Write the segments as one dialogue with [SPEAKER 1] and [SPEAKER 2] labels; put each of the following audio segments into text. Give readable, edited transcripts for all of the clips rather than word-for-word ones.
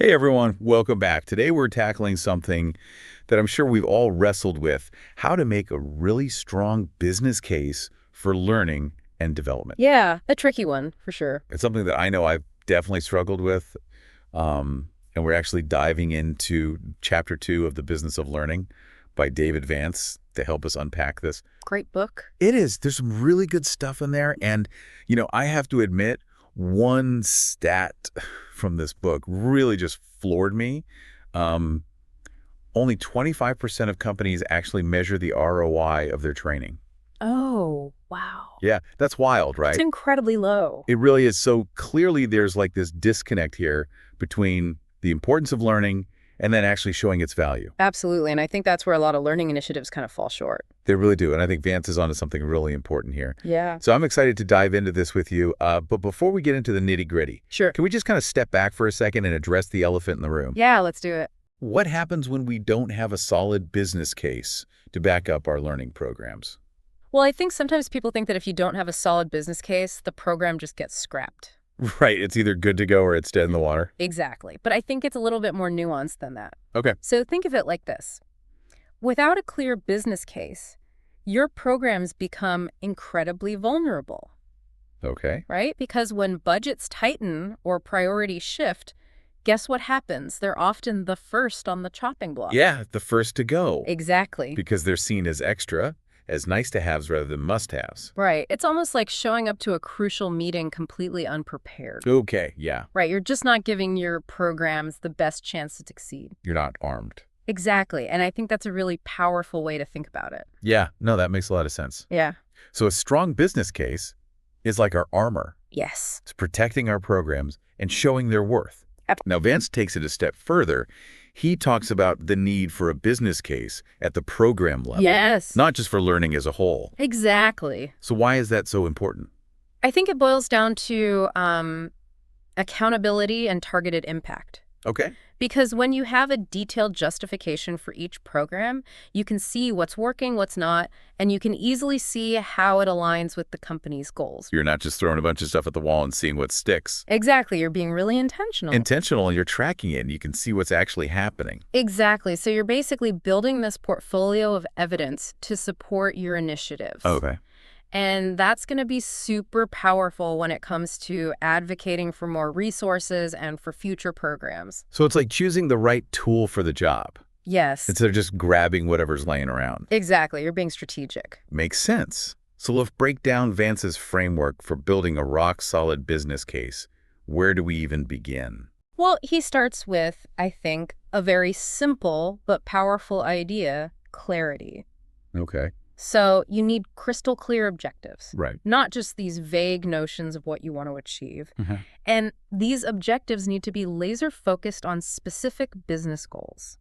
[SPEAKER 1] Hey everyone, welcome back. Today we're tackling something that I'm sure we've all wrestled with, how to make a really strong business case for learning and development.
[SPEAKER 2] Yeah, a tricky one, for sure.
[SPEAKER 1] It's something that I know I've definitely struggled with, and we're actually diving into Chapter 2 of The Business of Learning by David Vance to help us unpack this.
[SPEAKER 2] Great book.
[SPEAKER 1] It is. There's some really good stuff in there, and, I have to admit, one stat from this book really just floored me. Only 25% of companies actually measure the ROI of their training.
[SPEAKER 2] Oh, wow.
[SPEAKER 1] Yeah, that's wild,
[SPEAKER 2] It's
[SPEAKER 1] right?
[SPEAKER 2] incredibly low.
[SPEAKER 1] It really is. So clearly there's like this disconnect here between the importance of learning and then actually showing its value.
[SPEAKER 2] Absolutely, and I think that's where a lot of learning initiatives kind of fall short.
[SPEAKER 1] They really do. And I think Vance is onto something really important here.
[SPEAKER 2] Yeah.
[SPEAKER 1] So I'm excited to dive into this with you. But before we get into the nitty-gritty,
[SPEAKER 2] Sure.
[SPEAKER 1] can we just kind of step back for a second and address the elephant in the room?
[SPEAKER 2] Yeah, let's do it.
[SPEAKER 1] What happens when we don't have a solid business case to back up our learning programs?
[SPEAKER 2] Well, I think sometimes people think that if you don't have a solid business case, the program just gets scrapped.
[SPEAKER 1] Right. It's either good to go or it's dead in the water.
[SPEAKER 2] Exactly. But I think it's a little bit more nuanced than that.
[SPEAKER 1] Okay.
[SPEAKER 2] So think of it like this. Without a clear business case, your programs become incredibly vulnerable,
[SPEAKER 1] Okay.
[SPEAKER 2] right? Because when budgets tighten or priorities shift, guess what happens? They're often the first on the chopping block.
[SPEAKER 1] Yeah, the first to go.
[SPEAKER 2] Exactly.
[SPEAKER 1] Because they're seen as extra, as nice-to-haves rather than must-haves.
[SPEAKER 2] Right. It's almost like showing up to a crucial meeting completely unprepared.
[SPEAKER 1] Okay, yeah.
[SPEAKER 2] Right. You're just not giving your programs the best chance to succeed.
[SPEAKER 1] You're not armed.
[SPEAKER 2] Exactly. And I think that's a really powerful way to think about it.
[SPEAKER 1] Yeah, no, that makes a lot of sense.
[SPEAKER 2] Yeah.
[SPEAKER 1] So a strong business case is like our armor.
[SPEAKER 2] Yes.
[SPEAKER 1] It's protecting our programs and showing their worth. Now, Vance takes it a step further. He talks about the need for a business case at the program level.
[SPEAKER 2] Yes.
[SPEAKER 1] Not just for learning as a whole.
[SPEAKER 2] Exactly.
[SPEAKER 1] So why is that so important?
[SPEAKER 2] I think it boils down to accountability and targeted impact.
[SPEAKER 1] Okay.
[SPEAKER 2] Because when you have a detailed justification for each program, you can see what's working, what's not, and you can easily see how it aligns with the company's goals.
[SPEAKER 1] You're not just throwing a bunch of stuff at the wall and seeing what sticks.
[SPEAKER 2] Exactly. You're being really intentional.
[SPEAKER 1] Intentional, and you're tracking it, and you can see what's actually happening.
[SPEAKER 2] Exactly. So you're basically building this portfolio of evidence to support your initiatives.
[SPEAKER 1] Okay.
[SPEAKER 2] And that's going to be super powerful when it comes to advocating for more resources and for future programs.
[SPEAKER 1] So it's like choosing the right tool for the job,
[SPEAKER 2] Yes.
[SPEAKER 1] instead of just grabbing whatever's laying around.
[SPEAKER 2] Exactly. You're being strategic.
[SPEAKER 1] Makes sense. So let's break down Vance's framework for building a rock-solid business case. Where do we even begin?
[SPEAKER 2] Well, he starts with, I think, a very simple but powerful idea: clarity.
[SPEAKER 1] Okay.
[SPEAKER 2] So you need crystal clear objectives,
[SPEAKER 1] Right.
[SPEAKER 2] not just these vague notions of what you want to achieve.
[SPEAKER 1] Mhm.
[SPEAKER 2] And these objectives need to be laser focused on specific business goals.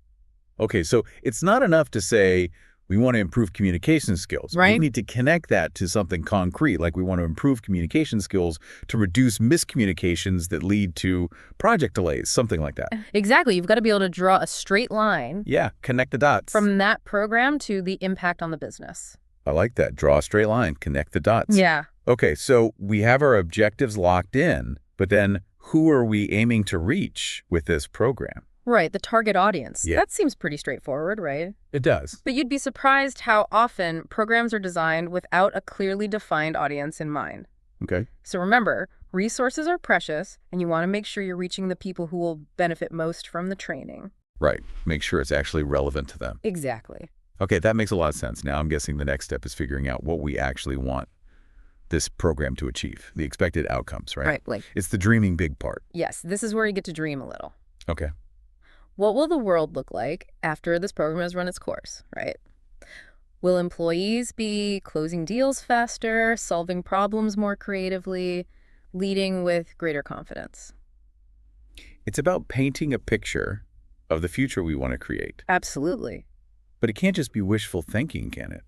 [SPEAKER 1] Okay, so it's not enough to say we want to improve communication skills.
[SPEAKER 2] Right.
[SPEAKER 1] We need to connect that to something concrete, like we want to improve communication skills to reduce miscommunications that lead to project delays, something like that.
[SPEAKER 2] Exactly. You've got to be able to draw a straight line
[SPEAKER 1] Yeah, connect the dots.
[SPEAKER 2] from that program to the impact on the business.
[SPEAKER 1] I like that. Draw a straight line, connect the dots.
[SPEAKER 2] Yeah.
[SPEAKER 1] Okay, so we have our objectives locked in, but then who are we aiming to reach with this program?
[SPEAKER 2] Right. The target audience.
[SPEAKER 1] Yeah.
[SPEAKER 2] That seems pretty straightforward, right?
[SPEAKER 1] It does.
[SPEAKER 2] But you'd be surprised how often programs are designed without a clearly defined audience in mind.
[SPEAKER 1] Okay.
[SPEAKER 2] So remember, resources are precious, and you want to make sure you're reaching the people who will benefit most from the training.
[SPEAKER 1] Right. Make sure it's actually relevant to them.
[SPEAKER 2] Exactly.
[SPEAKER 1] Okay, that makes a lot of sense. Now I'm guessing the next step is figuring out what we actually want this program to achieve, the expected outcomes, right?
[SPEAKER 2] Right, Blake.
[SPEAKER 1] It's the dreaming big part.
[SPEAKER 2] Yes, this is where you get to dream a little.
[SPEAKER 1] Okay.
[SPEAKER 2] What will the world look like after this program has run its course, right? Will employees be closing deals faster, solving problems more creatively, leading with greater confidence?
[SPEAKER 1] It's about painting a picture of the future we want to create.
[SPEAKER 2] Absolutely.
[SPEAKER 1] But it can't just be wishful thinking, can it?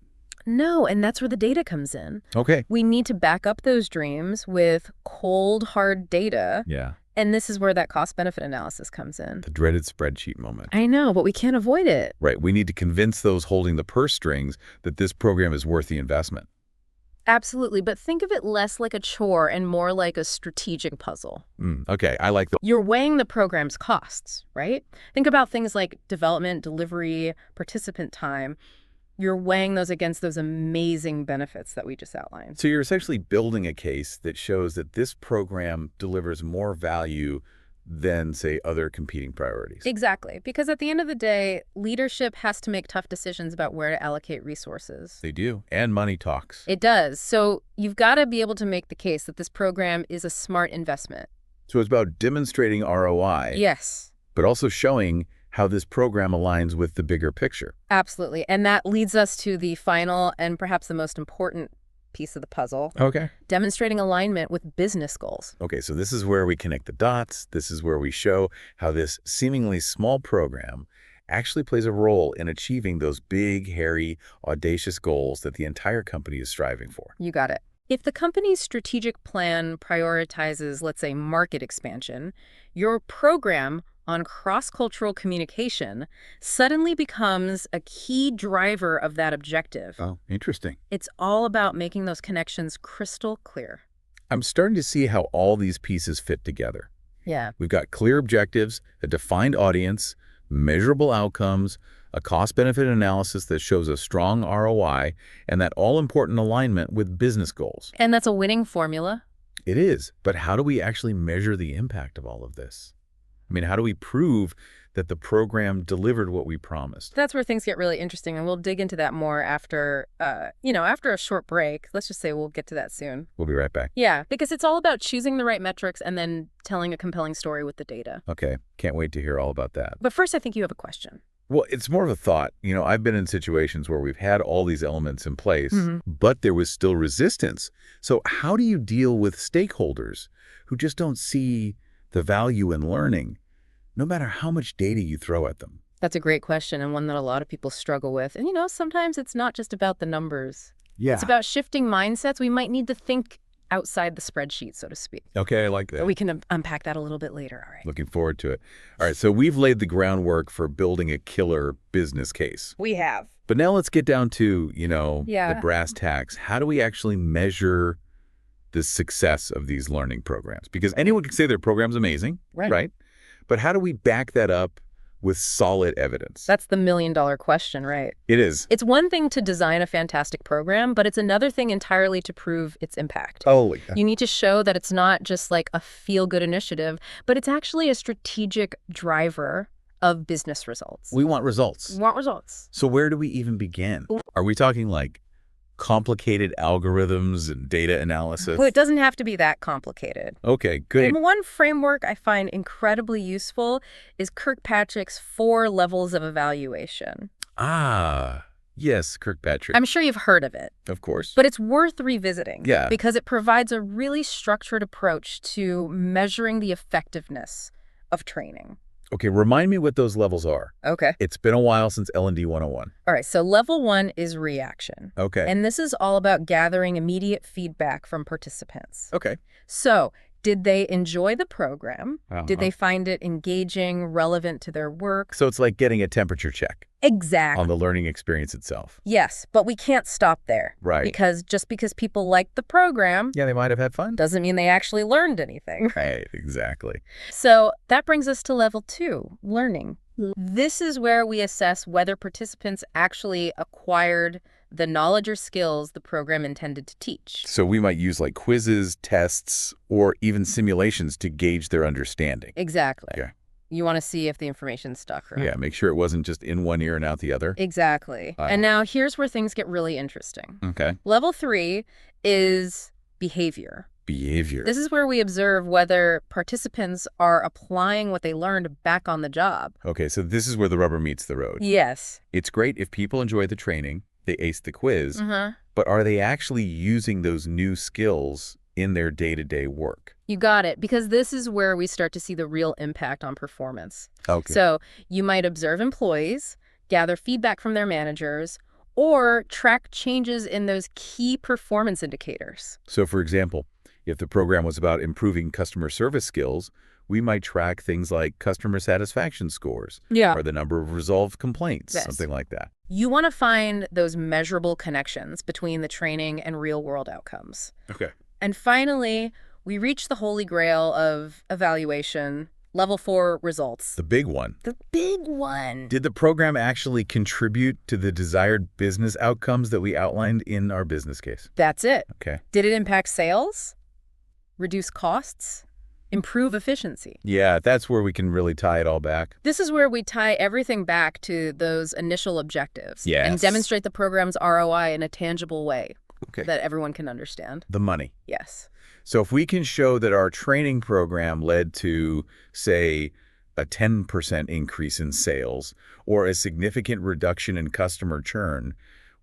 [SPEAKER 2] No, and that's where the data comes in.
[SPEAKER 1] Okay.
[SPEAKER 2] We need to back up those dreams with cold, hard data.
[SPEAKER 1] Yeah.
[SPEAKER 2] And this is where that cost-benefit analysis comes in.
[SPEAKER 1] The dreaded spreadsheet moment.
[SPEAKER 2] I know, but we can't avoid it.
[SPEAKER 1] Right. We need to convince those holding the purse strings that this program is worth the investment.
[SPEAKER 2] Absolutely, but think of it less like a chore and more like a strategic puzzle.
[SPEAKER 1] Okay, I like the...
[SPEAKER 2] You're weighing the program's costs, right? Think about things like development, delivery, participant time. You're weighing those against those amazing benefits that we just outlined.
[SPEAKER 1] So you're essentially building a case that shows that this program delivers more value than, say, other competing priorities.
[SPEAKER 2] Exactly, because at the end of the day, leadership has to make tough decisions about where to allocate resources.
[SPEAKER 1] They do. And money talks.
[SPEAKER 2] It does. So you've got to be able to make the case that this program is a smart investment.
[SPEAKER 1] So it's about demonstrating ROI,
[SPEAKER 2] Yes,
[SPEAKER 1] but also showing how this program aligns with the bigger picture.
[SPEAKER 2] absolutely. And that leads us to the final and perhaps the most important piece of the puzzle,
[SPEAKER 1] Okay.
[SPEAKER 2] demonstrating alignment with business goals.
[SPEAKER 1] Okay, so this is where we connect the dots. This is where we show how this seemingly small program actually plays a role in achieving those big, hairy, audacious goals that the entire company is striving for.
[SPEAKER 2] You got it. If the company's strategic plan prioritizes, let's say, market expansion, your program on cross-cultural communication suddenly becomes a key driver of that objective.
[SPEAKER 1] Oh, interesting.
[SPEAKER 2] It's all about making those connections crystal clear.
[SPEAKER 1] I'm starting to see how all these pieces fit together.
[SPEAKER 2] Yeah.
[SPEAKER 1] We've got clear objectives, a defined audience, measurable outcomes, a cost-benefit analysis that shows a strong ROI, and that all-important alignment with business goals.
[SPEAKER 2] And that's a winning formula.
[SPEAKER 1] It is, but how do we actually measure the impact of all of this? I mean, how do we prove that the program delivered what we promised?
[SPEAKER 2] That's where things get really interesting, and we'll dig into that more after, after a short break. Let's just say we'll get to that soon.
[SPEAKER 1] We'll be right back.
[SPEAKER 2] Yeah, because it's all about choosing the right metrics and then telling a compelling story with the data.
[SPEAKER 1] Okay, can't wait to hear all about that.
[SPEAKER 2] But first, I think you have a question.
[SPEAKER 1] Well, it's more of a thought. I've been in situations where we've had all these elements in place, but there was still resistance. So how do you deal with stakeholders who just don't see the value in learning, no matter how much data you throw at them?
[SPEAKER 2] That's a great question, and one that a lot of people struggle with. And, sometimes it's not just about the numbers.
[SPEAKER 1] Yeah.
[SPEAKER 2] It's about shifting mindsets. We might need to think outside the spreadsheet, so to speak.
[SPEAKER 1] Okay, I like that.
[SPEAKER 2] But we can unpack that a little bit later, all right?
[SPEAKER 1] Looking forward to it. All right, so we've laid the groundwork for building a killer business case.
[SPEAKER 2] We have.
[SPEAKER 1] But now let's get down to,
[SPEAKER 2] Yeah.
[SPEAKER 1] the brass tacks. How do we actually measure the success of these learning programs? Because anyone can say their program's amazing, right? But how do we back that up with solid evidence?
[SPEAKER 2] That's the million-dollar question, right?
[SPEAKER 1] It is.
[SPEAKER 2] It's one thing to design a fantastic program, but it's another thing entirely to prove its impact.
[SPEAKER 1] Totally.
[SPEAKER 2] You need to show that it's not just like a feel-good initiative, but it's actually a strategic driver of business results.
[SPEAKER 1] We want results.
[SPEAKER 2] We want results.
[SPEAKER 1] So where do we even begin? Are we talking like complicated algorithms and data analysis?
[SPEAKER 2] Well, it doesn't have to be that complicated.
[SPEAKER 1] Okay, good.
[SPEAKER 2] And one framework I find incredibly useful is Kirkpatrick's 4 levels of evaluation.
[SPEAKER 1] Ah, yes, Kirkpatrick.
[SPEAKER 2] I'm sure you've heard of it,
[SPEAKER 1] Of course.
[SPEAKER 2] but it's worth revisiting.
[SPEAKER 1] Yeah.
[SPEAKER 2] Because it provides a really structured approach to measuring the effectiveness of training.
[SPEAKER 1] Okay, remind me what those levels are.
[SPEAKER 2] Okay.
[SPEAKER 1] It's been a while since L&D 101.
[SPEAKER 2] All right, so level 1 is reaction.
[SPEAKER 1] Okay.
[SPEAKER 2] And this is all about gathering immediate feedback from participants.
[SPEAKER 1] Okay.
[SPEAKER 2] So, did they enjoy the program? Did
[SPEAKER 1] Uh-huh.
[SPEAKER 2] they find it engaging, relevant to their work?
[SPEAKER 1] So it's like getting a temperature check
[SPEAKER 2] Exactly.
[SPEAKER 1] on the learning experience itself.
[SPEAKER 2] Yes, but we can't stop there.
[SPEAKER 1] Right.
[SPEAKER 2] Because just because people like the program
[SPEAKER 1] Yeah, they might have had fun.
[SPEAKER 2] doesn't mean they actually learned anything.
[SPEAKER 1] Right, exactly.
[SPEAKER 2] So that brings us to level 2, learning. This is where we assess whether participants actually acquired the knowledge or skills the program intended to teach.
[SPEAKER 1] So we might use like quizzes, tests, or even simulations to gauge their understanding.
[SPEAKER 2] Exactly.
[SPEAKER 1] Yeah.
[SPEAKER 2] You want to see if the information stuck, right?
[SPEAKER 1] Yeah, make sure it wasn't just in one ear and out the other.
[SPEAKER 2] Exactly. And now here's where things get really interesting.
[SPEAKER 1] Okay.
[SPEAKER 2] Level 3 is behavior.
[SPEAKER 1] Behavior.
[SPEAKER 2] This is where we observe whether participants are applying what they learned back on the job.
[SPEAKER 1] Okay, so this is where the rubber meets the road.
[SPEAKER 2] Yes.
[SPEAKER 1] It's great if people enjoy the training, they ace the quiz,
[SPEAKER 2] Uh-huh.
[SPEAKER 1] but are they actually using those new skills in their day-to-day work?
[SPEAKER 2] You got it, because this is where we start to see the real impact on performance.
[SPEAKER 1] Okay.
[SPEAKER 2] So you might observe employees, gather feedback from their managers, or track changes in those key performance indicators.
[SPEAKER 1] So, for example, if the program was about improving customer service skills, we might track things like customer satisfaction scores
[SPEAKER 2] Yeah.
[SPEAKER 1] or the number of resolved complaints,
[SPEAKER 2] Yes.
[SPEAKER 1] something like that.
[SPEAKER 2] You want to find those measurable connections between the training and real-world outcomes.
[SPEAKER 1] Okay.
[SPEAKER 2] And finally, we reach the holy grail of evaluation, level 4 results.
[SPEAKER 1] The big one.
[SPEAKER 2] The big one.
[SPEAKER 1] Did the program actually contribute to the desired business outcomes that we outlined in our business case?
[SPEAKER 2] That's it.
[SPEAKER 1] Okay.
[SPEAKER 2] Did it impact sales? Reduce costs? Improve efficiency?
[SPEAKER 1] Yeah, that's where we can really tie it all back.
[SPEAKER 2] This is where we tie everything back to those initial objectives
[SPEAKER 1] Yes.
[SPEAKER 2] and demonstrate the program's ROI in a tangible way
[SPEAKER 1] Okay.
[SPEAKER 2] that everyone can understand.
[SPEAKER 1] The money.
[SPEAKER 2] Yes.
[SPEAKER 1] So if we can show that our training program led to, say, a 10% increase in sales or a significant reduction in customer churn,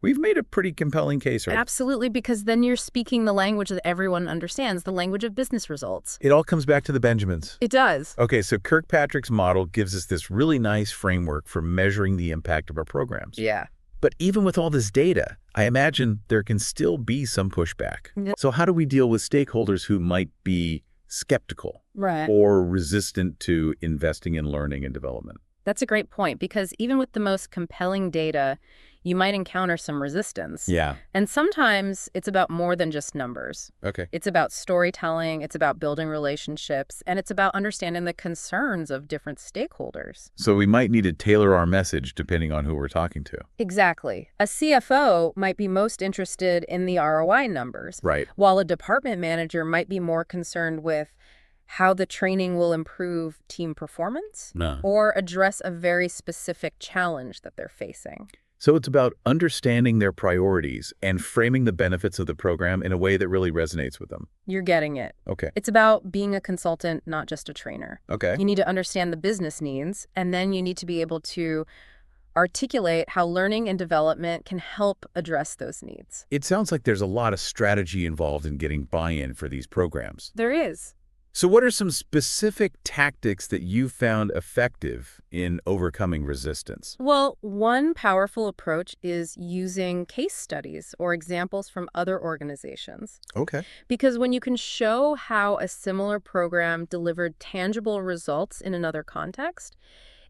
[SPEAKER 1] we've made a pretty compelling case, right?
[SPEAKER 2] Absolutely, because then you're speaking the language that everyone understands, the language of business results.
[SPEAKER 1] It all comes back to the Benjamins.
[SPEAKER 2] It does.
[SPEAKER 1] Okay, so Kirkpatrick's model gives us this really nice framework for measuring the impact of our programs.
[SPEAKER 2] Yeah.
[SPEAKER 1] But even with all this data, I imagine there can still be some pushback.
[SPEAKER 2] Yep.
[SPEAKER 1] So how do we deal with stakeholders who might be skeptical
[SPEAKER 2] Right.
[SPEAKER 1] or resistant to investing in learning and development?
[SPEAKER 2] That's a great point, because even with the most compelling data, you might encounter some resistance.
[SPEAKER 1] Yeah.
[SPEAKER 2] And sometimes it's about more than just numbers.
[SPEAKER 1] Okay.
[SPEAKER 2] It's about storytelling, it's about building relationships, and it's about understanding the concerns of different stakeholders.
[SPEAKER 1] So we might need to tailor our message depending on who we're talking to.
[SPEAKER 2] Exactly. A CFO might be most interested in the ROI numbers,
[SPEAKER 1] Right.
[SPEAKER 2] while a department manager might be more concerned with how the training will improve team performance
[SPEAKER 1] No.
[SPEAKER 2] or address a very specific challenge that they're facing.
[SPEAKER 1] So it's about understanding their priorities and framing the benefits of the program in a way that really resonates with them.
[SPEAKER 2] You're getting it.
[SPEAKER 1] Okay.
[SPEAKER 2] It's about being a consultant, not just a trainer.
[SPEAKER 1] Okay.
[SPEAKER 2] You need to understand the business needs, and then you need to be able to articulate how learning and development can help address those needs.
[SPEAKER 1] It sounds like there's a lot of strategy involved in getting buy-in for these programs.
[SPEAKER 2] There is.
[SPEAKER 1] So what are some specific tactics that you found effective in overcoming resistance?
[SPEAKER 2] Well, one powerful approach is using case studies or examples from other organizations.
[SPEAKER 1] Okay.
[SPEAKER 2] Because when you can show how a similar program delivered tangible results in another context,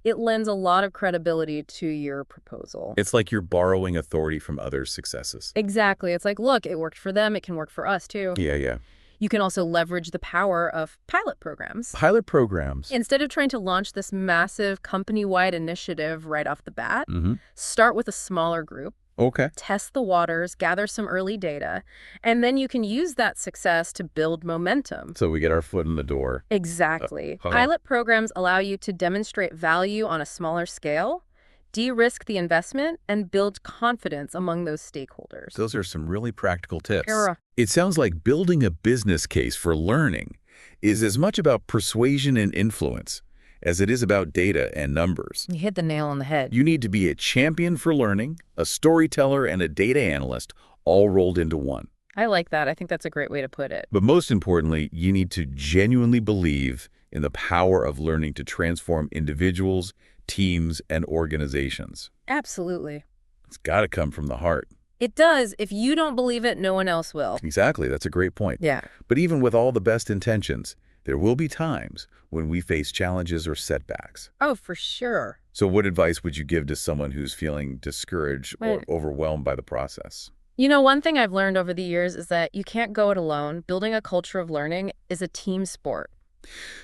[SPEAKER 2] it lends a lot of credibility to your proposal.
[SPEAKER 1] It's like you're borrowing authority from others' successes.
[SPEAKER 2] Exactly. It's like, look, it worked for them. It can work for us, too.
[SPEAKER 1] Yeah.
[SPEAKER 2] You can also leverage the power of pilot programs.
[SPEAKER 1] Pilot programs.
[SPEAKER 2] Instead of trying to launch this massive company-wide initiative right off the bat,
[SPEAKER 1] Mm-hmm.
[SPEAKER 2] start with a smaller group,
[SPEAKER 1] Okay.
[SPEAKER 2] test the waters, gather some early data, and then you can use that success to build momentum.
[SPEAKER 1] So we get our foot in the door.
[SPEAKER 2] Exactly.
[SPEAKER 1] Uh-huh.
[SPEAKER 2] Pilot programs allow you to demonstrate value on a smaller scale, de-risk the investment, and build confidence among those stakeholders.
[SPEAKER 1] Those are some really practical tips.
[SPEAKER 2] Era.
[SPEAKER 1] It sounds like building a business case for learning is as much about persuasion and influence as it is about data and numbers.
[SPEAKER 2] You hit the nail on the head.
[SPEAKER 1] You need to be a champion for learning, a storyteller, and a data analyst all rolled into one.
[SPEAKER 2] I like that. I think that's a great way to put it.
[SPEAKER 1] But most importantly, you need to genuinely believe in the power of learning to transform individuals, teams, and organizations.
[SPEAKER 2] Absolutely.
[SPEAKER 1] It's got to come from the heart.
[SPEAKER 2] It does. If you don't believe it, no one else will.
[SPEAKER 1] Exactly. That's a great point.
[SPEAKER 2] Yeah.
[SPEAKER 1] But even with all the best intentions, there will be times when we face challenges or setbacks.
[SPEAKER 2] Oh, for sure.
[SPEAKER 1] So what advice would you give to someone who's feeling discouraged or
[SPEAKER 2] Right.
[SPEAKER 1] overwhelmed by the process?
[SPEAKER 2] You know, one thing I've learned over the years is that you can't go it alone. Building a culture of learning is a team sport.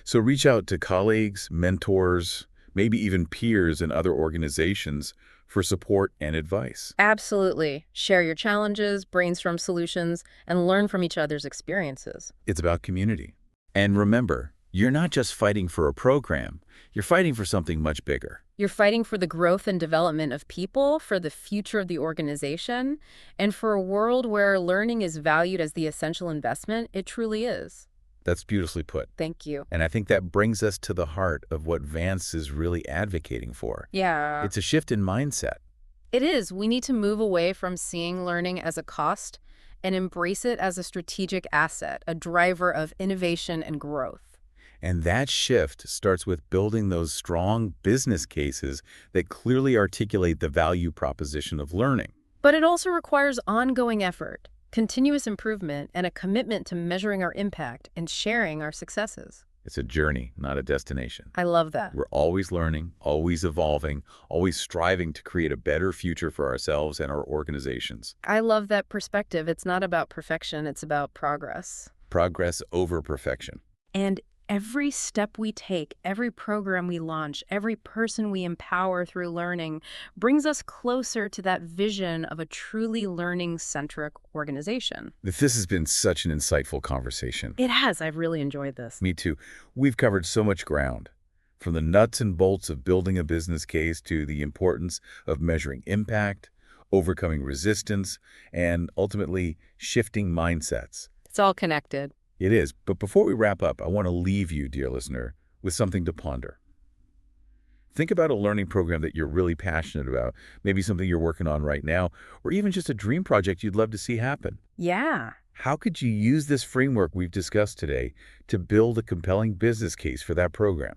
[SPEAKER 1] So reach out to colleagues, mentors, maybe even peers in other organizations for support and advice.
[SPEAKER 2] Absolutely. Share your challenges, brainstorm solutions, and learn from each other's experiences.
[SPEAKER 1] It's about community. And remember, you're not just fighting for a program, you're fighting for something much bigger.
[SPEAKER 2] You're fighting for the growth and development of people, for the future of the organization, and for a world where learning is valued as the essential investment it truly is.
[SPEAKER 1] That's beautifully put.
[SPEAKER 2] Thank you.
[SPEAKER 1] And I think that brings us to the heart of what Vance is really advocating for.
[SPEAKER 2] Yeah.
[SPEAKER 1] It's a shift in mindset.
[SPEAKER 2] It is. We need to move away from seeing learning as a cost and embrace it as a strategic asset, a driver of innovation and growth.
[SPEAKER 1] And that shift starts with building those strong business cases that clearly articulate the value proposition of learning.
[SPEAKER 2] But it also requires ongoing effort, continuous improvement, and a commitment to measuring our impact and sharing our successes.
[SPEAKER 1] It's a journey, not a destination.
[SPEAKER 2] I love that.
[SPEAKER 1] We're always learning, always evolving, always striving to create a better future for ourselves and our organizations.
[SPEAKER 2] I love that perspective. It's not about perfection, it's about progress.
[SPEAKER 1] Progress over perfection.
[SPEAKER 2] And every step we take, every program we launch, every person we empower through learning brings us closer to that vision of a truly learning-centric organization.
[SPEAKER 1] This has been such an insightful conversation.
[SPEAKER 2] It has. I've really enjoyed this.
[SPEAKER 1] Me too. We've covered so much ground, from the nuts and bolts of building a business case to the importance of measuring impact, overcoming resistance, and ultimately shifting mindsets.
[SPEAKER 2] It's all connected.
[SPEAKER 1] It is. But before we wrap up, I want to leave you, dear listener, with something to ponder. Think about a learning program that you're really passionate about, maybe something you're working on right now, or even just a dream project you'd love to see happen.
[SPEAKER 2] Yeah.
[SPEAKER 1] How could you use this framework we've discussed today to build a compelling business case for that program?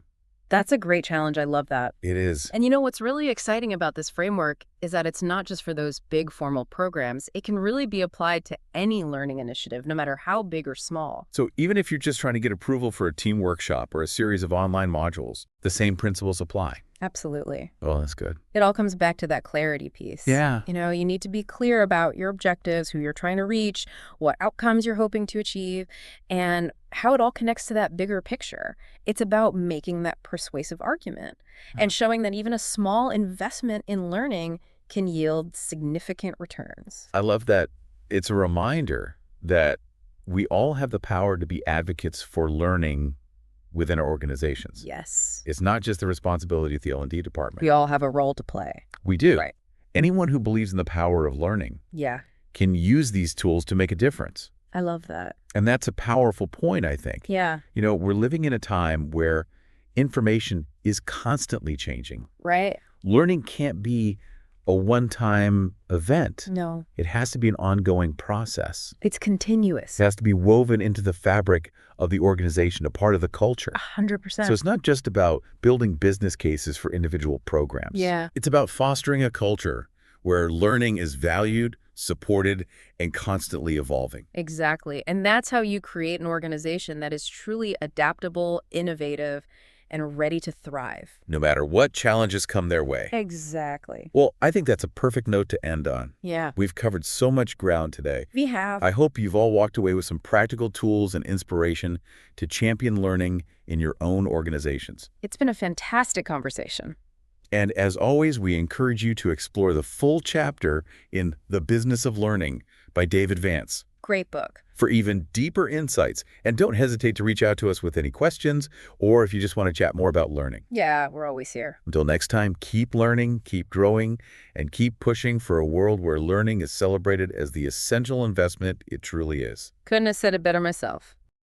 [SPEAKER 2] That's a great challenge. I love that.
[SPEAKER 1] It is.
[SPEAKER 2] And you know what's really exciting about this framework is that it's not just for those big formal programs. It can really be applied to any learning initiative, no matter how big or small.
[SPEAKER 1] So even if you're just trying to get approval for a team workshop or a series of online modules, the same principles apply.
[SPEAKER 2] Absolutely.
[SPEAKER 1] Oh, that's good.
[SPEAKER 2] It all comes back to that clarity piece.
[SPEAKER 1] Yeah.
[SPEAKER 2] You know, you need to be clear about your objectives, who you're trying to reach, what outcomes you're hoping to achieve, and how it all connects to that bigger picture. It's about making that persuasive argument and showing that even a small investment in learning can yield significant returns.
[SPEAKER 1] I love that it's a reminder that we all have the power to be advocates for learning within our organizations.
[SPEAKER 2] Yes.
[SPEAKER 1] It's not just the responsibility of the L&D department.
[SPEAKER 2] We all have a role to play.
[SPEAKER 1] We do.
[SPEAKER 2] Right.
[SPEAKER 1] Anyone who believes in the power of learning
[SPEAKER 2] Yeah.
[SPEAKER 1] can use these tools to make a difference.
[SPEAKER 2] I love that.
[SPEAKER 1] And that's a powerful point, I think.
[SPEAKER 2] Yeah.
[SPEAKER 1] You know, we're living in a time where information is constantly changing.
[SPEAKER 2] Right?
[SPEAKER 1] Learning can't be a one-time event.
[SPEAKER 2] No.
[SPEAKER 1] It has to be an ongoing process.
[SPEAKER 2] It's continuous.
[SPEAKER 1] It has to be woven into the fabric of the organization, a part of the culture.
[SPEAKER 2] 100%.
[SPEAKER 1] So it's not just about building business cases for individual programs.
[SPEAKER 2] Yeah.
[SPEAKER 1] It's about fostering a culture where learning is valued, supported, and constantly evolving.
[SPEAKER 2] Exactly. And that's how you create an organization that is truly adaptable, innovative, and ready to thrive.
[SPEAKER 1] No matter what challenges come their way.
[SPEAKER 2] Exactly.
[SPEAKER 1] Well, I think that's a perfect note to end on.
[SPEAKER 2] Yeah.
[SPEAKER 1] We've covered so much ground today.
[SPEAKER 2] We have.
[SPEAKER 1] I hope you've all walked away with some practical tools and inspiration to champion learning in your own organizations.
[SPEAKER 2] It's been a fantastic conversation.
[SPEAKER 1] And as always, we encourage you to explore the full chapter in The Business of Learning by David Vance
[SPEAKER 2] Great book.
[SPEAKER 1] for even deeper insights. And don't hesitate to reach out to us with any questions or if you just want to chat more about learning.
[SPEAKER 2] Yeah, we're always here.
[SPEAKER 1] Until next time, keep learning, keep growing, and keep pushing for a world where learning is celebrated as the essential investment it truly is.
[SPEAKER 2] Couldn't have said it better myself.